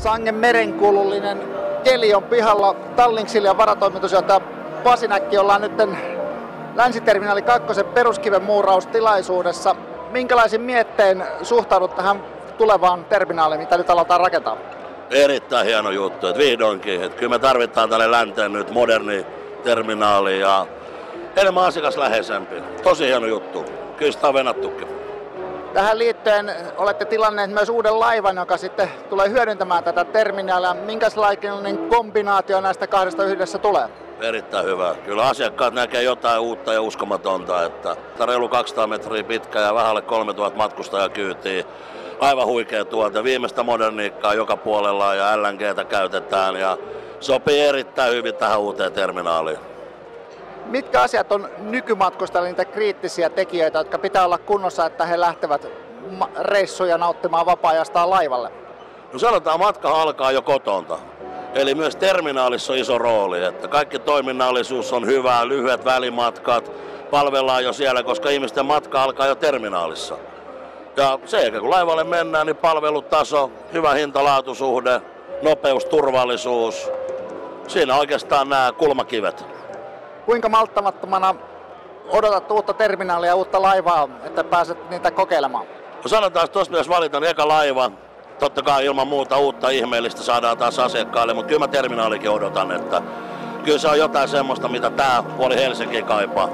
sangen merenkulullinen keli on pihalla. Tallinksiljan varatoimitusjohtaja Pasi Näkki, ollaan nyt Länsiterminaali 2 peruskiven muuraustilaisuudessa. Minkälaisin miettein suhtaudut tähän tulevaan terminaaliin, mitä nyt aletaan rakentaa? Erittäin hieno juttu, että vihdoinkin. Että kyllä me tarvitaan tälle länteen nyt moderni terminaali ja enemmän asiakasläheisempi. Tosi hieno juttu. Kyllä sitä on venattukin. Tähän liittyen olette tilanneet myös uuden laivan, joka sitten tulee hyödyntämään tätä terminaalia. Minkälainen kombinaatio näistä kahdesta yhdessä tulee? Erittäin hyvä. Kyllä asiakkaat näkee jotain uutta ja uskomatonta, että reilu 200 metriä pitkä ja vähän alle 3000 matkustajaa kyytiin. Aivan huikea tuote. Viimeistä moderniikkaa joka puolella ja LNGtä käytetään ja sopii erittäin hyvin tähän uuteen terminaaliin. Mitkä asiat on nykymatkustajille niitä kriittisiä tekijöitä, jotka pitää olla kunnossa, että he lähtevät reissuja nauttimaan vapaa-ajastaan laivalle? No sanotaan, matka alkaa jo kotonta. Eli myös terminaalissa on iso rooli, että kaikki toiminnallisuus on hyvä, lyhyet välimatkat, palvellaan jo siellä, koska ihmisten matka alkaa jo terminaalissa. Ja se, kun laivalle mennään, niin palvelutaso, hyvä hinta-laatusuhde, nopeus, turvallisuus, siinä oikeastaan nämä kulmakivet. Kuinka malttamattomana odotat uutta terminaalia ja uutta laivaa, että pääset niitä kokeilemaan? No sanotaan, että tuossa pitäisi valita niin eka laiva. Totta kai ilman muuta uutta ihmeellistä saadaan taas asiakkaille, mutta kyllä mä terminaalikin odotan, että kyllä se on jotain semmoista, mitä tää puoli Helsinki kaipaa.